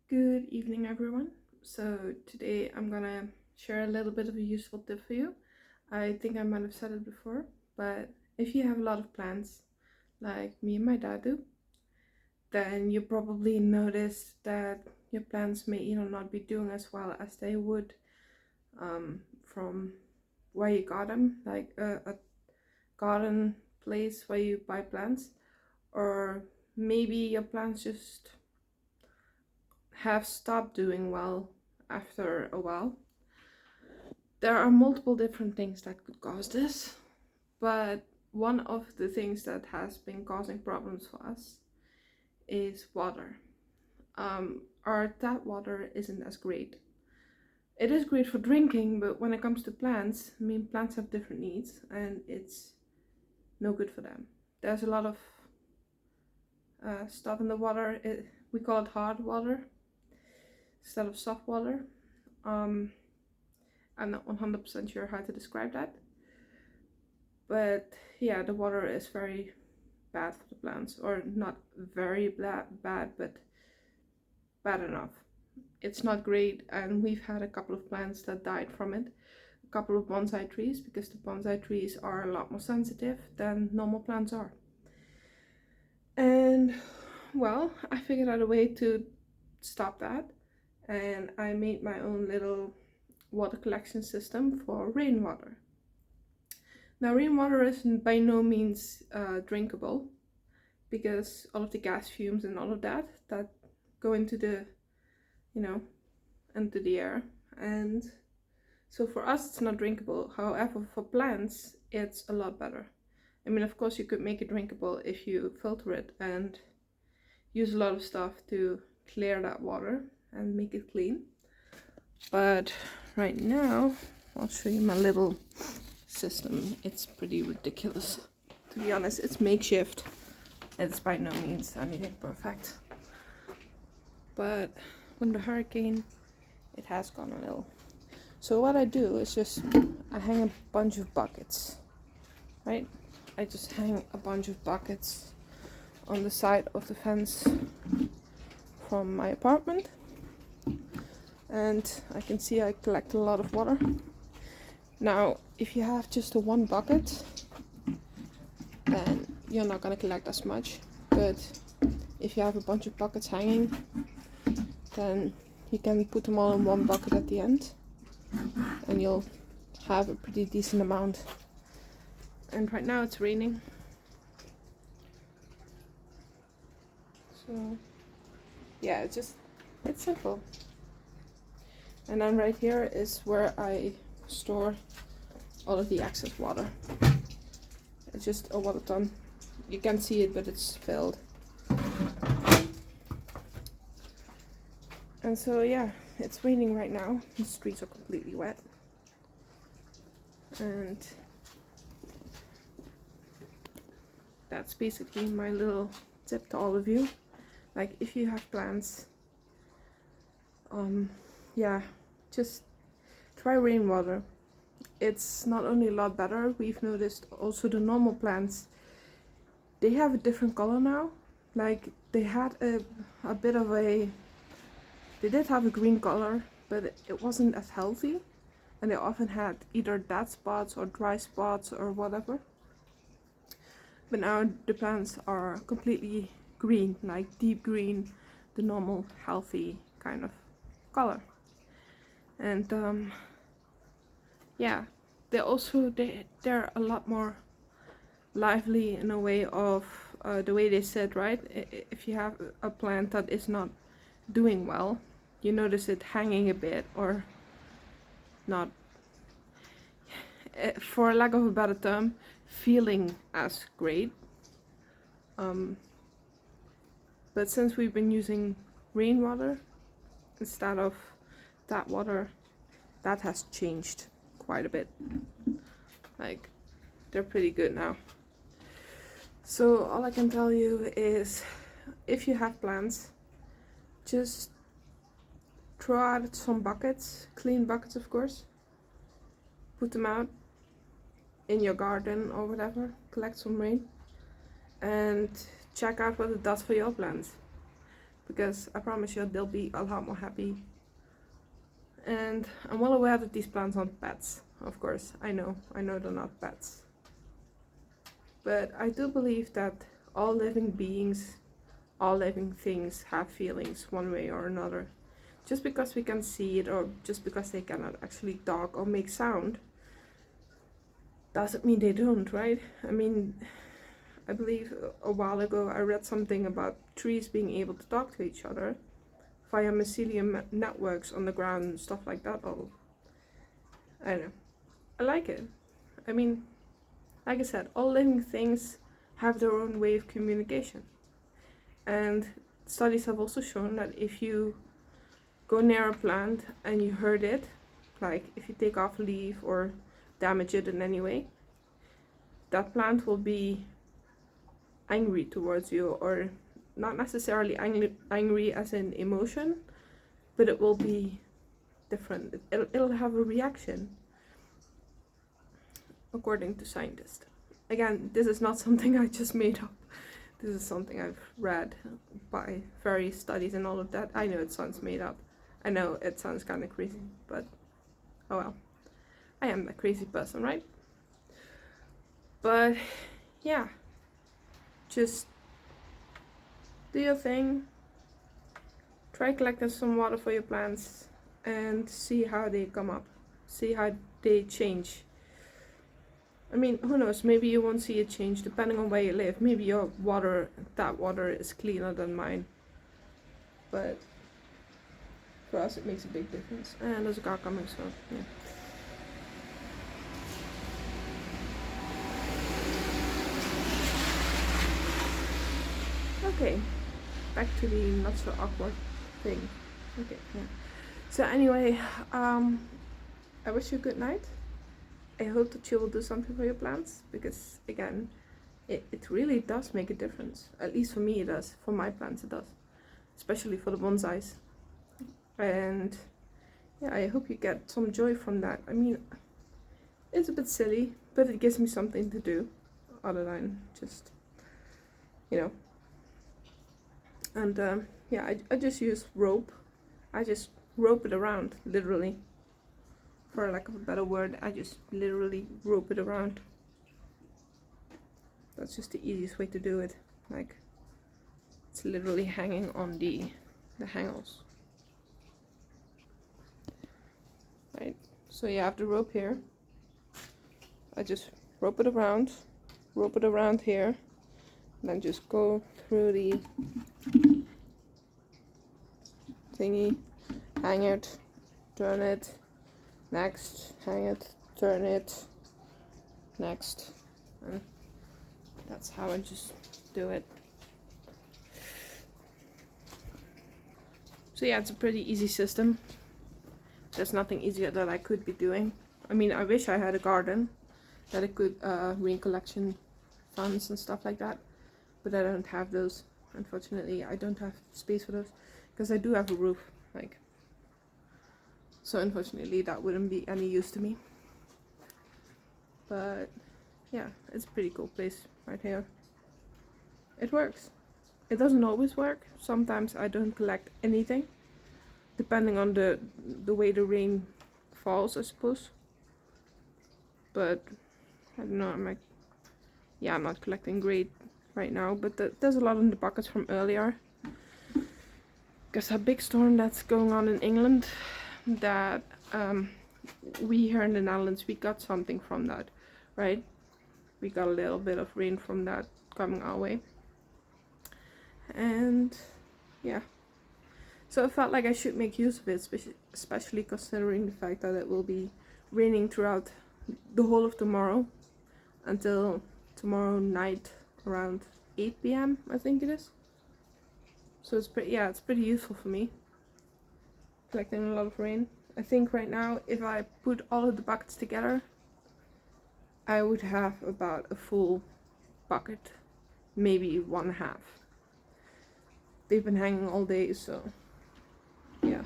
Good evening, everyone. So, today I'm gonna share a little bit of a useful tip for you. I think I might have said it before, but if you have a lot of plants, like me and my dad do, then you probably noticed that your plants may either not be doing as well as they would from where you got them, like a garden place where you buy plants, or maybe your plants just have stopped doing well after a while. There are multiple different things that could cause this, but one of the things that has been causing problems for us is water. Our tap water isn't as great. It is great for drinking, but when it comes to plants, plants have different needs and it's no good for them. There's a lot of stuff in the water. We call it hard water instead of soft water. I'm not 100% sure how to describe that. But yeah, the water is very bad for the plants, or not very bad, but bad enough. It's not great, and we've had a couple of plants that died from it. A couple of bonsai trees, because the bonsai trees are a lot more sensitive than normal plants are. And well, I figured out a way to stop that, and I made my own little water collection system for rainwater. Now, rainwater is by no means drinkable, because all of the gas fumes and all of that go into the, into the air. And so for us, it's not drinkable. However, for plants, it's a lot better. Of course, you could make it drinkable if you filter it and use a lot of stuff to clear that water and make it clean. But right now, I'll show you my little system. It's pretty ridiculous. To be honest, it's makeshift. It's by no means anything perfect. But when the hurricane, it has gone a little. So what I do is I hang a bunch of buckets, right? I just hang a bunch of buckets on the side of the fence from my apartment. And I can see I collect a lot of water. Now, if you have just a one bucket, then you're not going to collect as much. But if you have a bunch of buckets hanging, then you can put them all in one bucket at the end, and you'll have a pretty decent amount. And right now it's raining, so yeah, it's simple. And then right here is where I store all of the excess water. It's just a water ton. You can't see it, but it's filled. And so yeah, it's raining right now. The streets are completely wet. And that's basically my little tip to all of you. Like, if you have plants, yeah, just try rainwater. It's not only a lot better, we've noticed also the normal plants, they have a different color now. Like, they had a bit of a, they did have a green color, but it wasn't as healthy, and they often had either dead spots or dry spots or whatever. But now the plants are completely green, like deep green, the normal healthy kind of color. And yeah, they're a lot more lively in a way of the way they sit, right? If you have a plant that is not doing well, you notice it hanging a bit or not, for lack of a better term, feeling as great. But since we've been using rainwater instead of that water, that has changed quite a bit. Like, they're pretty good now. So all I can tell you is, if you have plants, just throw out some buckets, clean buckets of course, put them out in your garden or whatever, collect some rain, and check out what it does for your plants. because I promise you they'll be a lot more happy. And I'm well aware that these plants aren't pets, of course. I know they're not pets. But I do believe that all living beings, all living things have feelings one way or another. Just because we can see it, or just because they cannot actually talk or make sound, doesn't mean they don't, right? I mean, I believe a while ago I read something about trees being able to talk to each other via mycelium networks on the ground and stuff like that. Oh, I don't know. I like it. I mean, like I said, all living things have their own way of communication. And studies have also shown that if you go near a plant and you hurt it, like if you take off a leaf or damage it in any way, that plant will be angry towards you, or not necessarily angry as in emotion, but it will be different. It'll have a reaction, according to scientists. Again, this is not something I just made up. This is something I've read by various studies and all of that. I know it sounds made up. I know it sounds kind of crazy, but oh well. I am a crazy person, right? But yeah, just do your thing. Try collecting some water for your plants and see how they come up. See how they change. I mean, who knows, maybe you won't see a change depending on where you live. Maybe your water, tap water, is cleaner than mine. But for us it makes a big difference. And there's a car coming, so yeah. Okay, back to the not so awkward thing. Okay, yeah. So anyway, I wish you a good night. I hope that you will do something for your plants, because again, it really does make a difference. At least for me it does. For my plants it does. Especially for the bonsais. And yeah, I hope you get some joy from that. I mean, it's a bit silly, but it gives me something to do other than just, you know. And yeah, I just use rope. I just rope it around, literally. For lack of a better word, I just literally rope it around. That's just the easiest way to do it. Like, it's literally hanging on the hangers. Right, so you have the rope here. I just rope it around here, and then just go through the thingy, hang it, turn it, next, hang it, turn it, next, and that's how I just do it. So yeah, it's a pretty easy system. There's nothing easier that I could be doing. I mean, I wish I had a garden that I could rain collection funds and stuff like that, but I don't have those. Unfortunately, I don't have space for those, because I do have a roof, like, so unfortunately that wouldn't be any use to me. But yeah, it's a pretty cool place right here. It works. It doesn't always work. Sometimes I don't collect anything, depending on the way the rain falls, I suppose. But I don't know, I'm not collecting great right now, but there's a lot in the buckets from earlier. Because a big storm that's going on in England, that we here in the Netherlands, we got something from that, right? We got a little bit of rain from that coming our way. And yeah, so I felt like I should make use of it, especially considering the fact that it will be raining throughout the whole of tomorrow until tomorrow night around 8 p.m. I think it is. So it's pretty useful for me, collecting a lot of rain. I think right now, if I put all of the buckets together, I would have about a full bucket, maybe 1/2. They've been hanging all day, so yeah.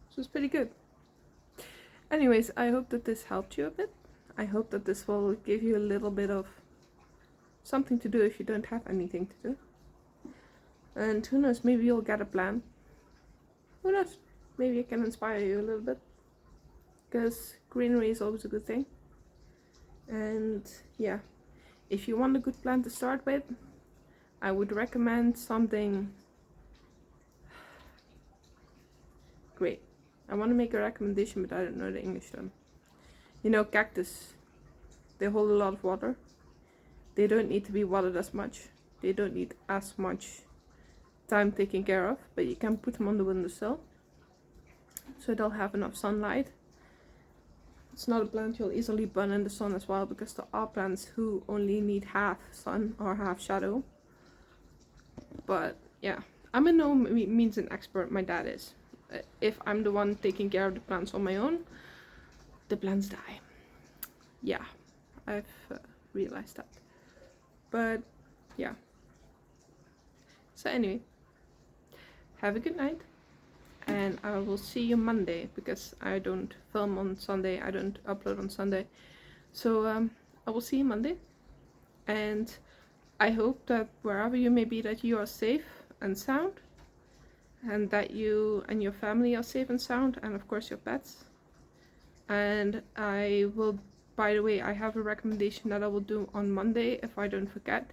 So it's pretty good. Anyways, I hope that this helped you a bit. I hope that this will give you a little bit of something to do if you don't have anything to do. And who knows, maybe you'll get a plan. Who knows, maybe it can inspire you a little bit, because greenery is always a good thing. And yeah, if you want a good plant to start with, I would recommend something great. I want to make a recommendation, but I don't know the English term. You know, cactus, they hold a lot of water. They don't need to be watered as much. They don't need as much time taken care of, but you can put them on the windowsill so they'll have enough sunlight. It's not a plant you'll easily burn in the sun as well, because there are plants who only need half sun or half shadow. But yeah, I'm in no means an expert, my dad is. If I'm the one taking care of the plants on my own, the plants die. Yeah, I've realized that. But yeah. So anyway, have a good night. And I will see you Monday, because I don't film on Sunday, I don't upload on Sunday. So I will see you Monday. And I hope that wherever you may be, that you are safe and sound. And that you and your family are safe and sound, and of course your pets. And I will, by the way, I have a recommendation that I will do on Monday if I don't forget,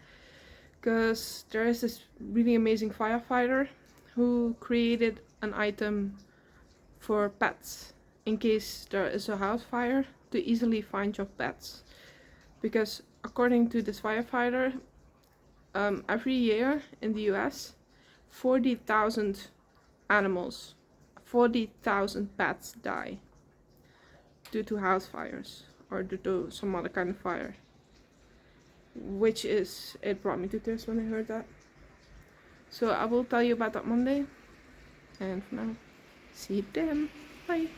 because there is this really amazing firefighter who created an item for pets in case there is a house fire, to easily find your pets. Because according to this firefighter, every year in the US, 40,000 animals, 40,000 pets die due to house fires or due to some other kind of fire. Which is, it brought me to tears when I heard that. So I will tell you about that Monday. And for now, see you then. Bye.